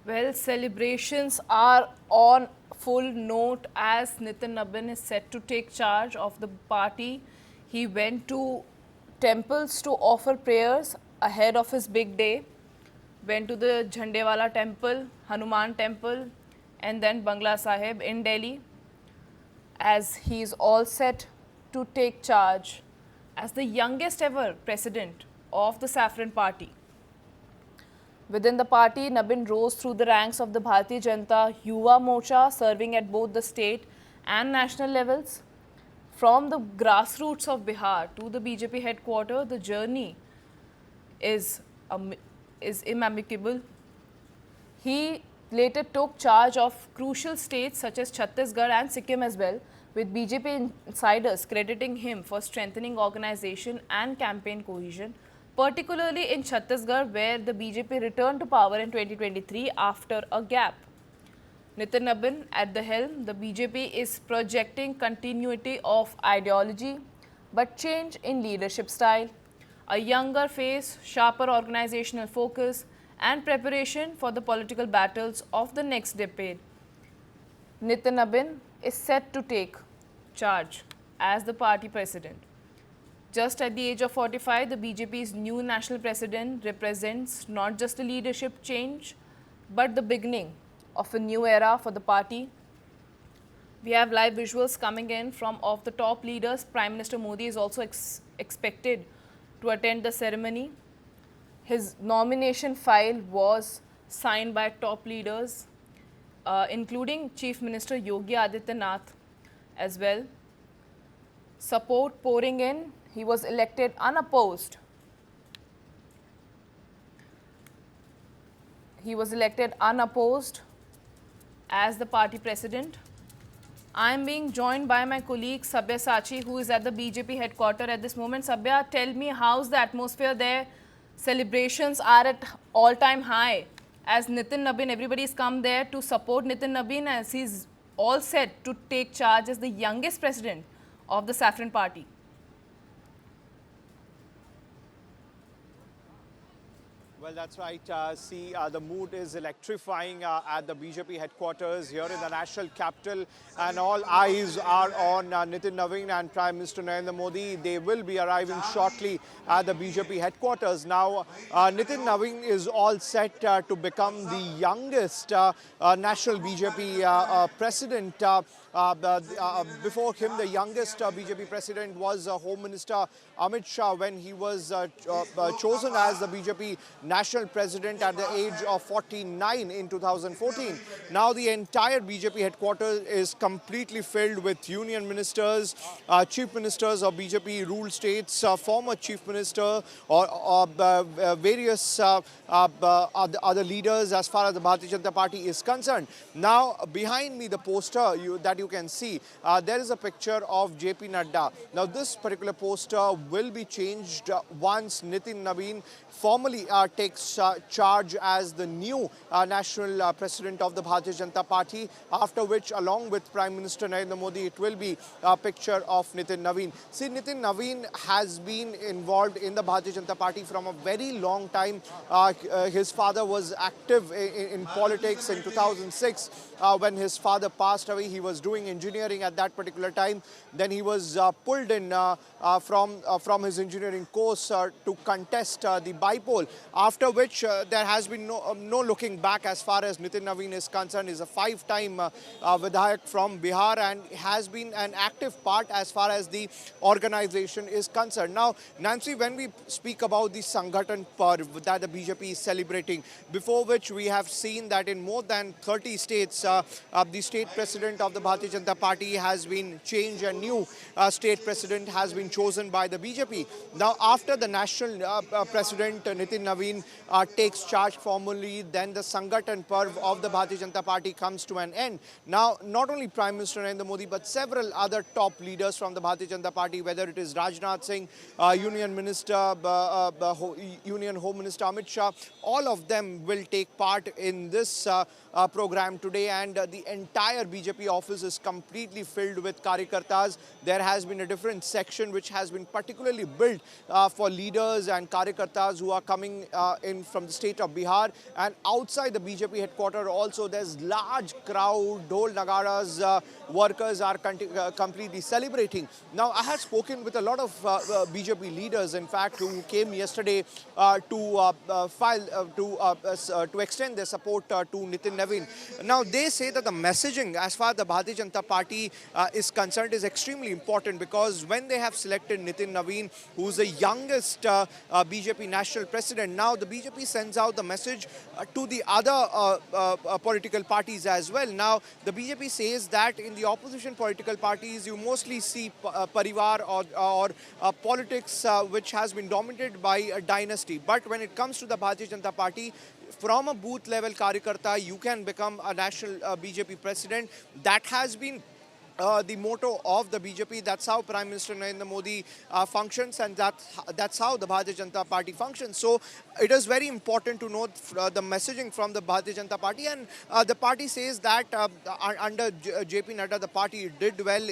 Well, celebrations are on full note as Nitin Nabin is set to take charge of the party. He went to temples to offer prayers ahead of his big day. Went to the Jhandewala temple, Hanuman temple, and then Bangla Sahib in Delhi as he is all set to take charge as the youngest ever president of the Saffron Party. Within the party, Nabin rose through the ranks of the Bharatiya Janata Yuva Morcha, serving at both the state and national levels. From the grassroots of Bihar to the BJP headquarters, the journey is, is imamicable. He later took charge of crucial states such as Chhattisgarh and Sikkim as well, with BJP insiders crediting him for strengthening organization and campaign cohesion, particularly in Chhattisgarh, where the BJP returned to power in 2023 after a gap. Nitin Nabin at the helm, the BJP is projecting continuity of ideology but change in leadership style, a younger face, sharper organizational focus, and preparation for the political battles of the next decade. Nitin Nabin is set to take charge as the party president. Just at the age of 45, the BJP's new national president represents not just a leadership change, but the beginning of a new era for the party. We have live visuals coming in from of the top leaders. Prime Minister Modi is also expected to attend the ceremony. His nomination file was signed by top leaders, including Chief Minister Yogi Adityanath as well. Support pouring in. He was elected unopposed. He was elected unopposed as the party president. I am being joined by my colleague Sabya Sachi, who is at the BJP headquarters at this moment. Sabya, tell me, how's the atmosphere there? Celebrations are at all-time high as Nitin Nabin, everybody's come there to support Nitin Nabin as he's all set to take charge as the youngest president of the Saffron Party. Well, that's right. The mood is electrifying at the BJP headquarters here in the national capital, and all eyes are on Nitin Nabin and Prime Minister Narendra Modi. They will be arriving shortly at the BJP headquarters. Now, Nitin Nabin is all set to become the youngest national BJP president. Before him, the youngest BJP president was Home Minister Amit Shah when he was chosen as the BJP national president at the age of 49 in 2014. Now the entire BJP headquarters is completely filled with union ministers, chief ministers of BJP ruled states, former chief minister or various other leaders as far as the Bharatiya Janata Party is concerned. Now behind me, the poster that you can see, there is a picture of JP Nadda. Now this particular poster will be changed once Nitin Nabin formally takes charge as the new national president of the Bharatiya Janata Party, after which, along with Prime Minister Narendra Modi, it will be a picture of Nitin Nabin. See, Nitin Nabin has been involved in the Bharatiya Janata Party from a very long time. His father was active in politics in 2006. When his father passed away, he was doing engineering at that particular time. Then he was pulled in from his engineering course to contest the bipole, after which there has been no looking back as far as Nitin Nabin is concerned. He's a five-time Vidhayak from Bihar and has been an active part as far as the organization is concerned. Now, Nancy, when we speak about the Sanghatan Parv that the BJP is celebrating, before which we have seen that in more than 30 states, the state president of the Bharatiya Janata Party has been changed. A new state president has been chosen by the BJP. Now, after the national president Nitin Nabin takes charge formally, then the Sanghatan Parv of the Bharatiya Janata Party comes to an end. Now, not only Prime Minister Narendra Modi, but several other top leaders from the Bharatiya Janata Party, whether it is Rajnath Singh, Union Minister, Union Home Minister Amit Shah, all of them will take part in this program today, and the entire BJP office is completely filled with Karyakartas. There has been a different section which has been particularly built for leaders and Karyakartas who are coming in from the state of Bihar, and outside the BJP headquarters also there's large crowd, dhol nagaras, workers are completely celebrating. Now I had spoken with a lot of BJP leaders, in fact, who came yesterday to extend their support to Nitin Navin. Now they say that the messaging as far as the Bharatiya Janata Party is concerned is extremely important, because when they have selected Nitin Navin, who's the youngest BJP national president, now the BJP sends out the message to the other political parties as well. Now the BJP says that in the opposition political parties you mostly see parivar or politics which has been dominated by a dynasty. But when it comes to the Bharatiya Janata Party, from a booth level karyakarta, you can become a national BJP president. That has been the motto of the BJP. That's how Prime Minister Narendra Modi functions, and that's how the Bharatiya Janata Party functions. So it is very important to note the messaging from the Bharatiya Janata Party, and the party says that under JP Nadda the party did well.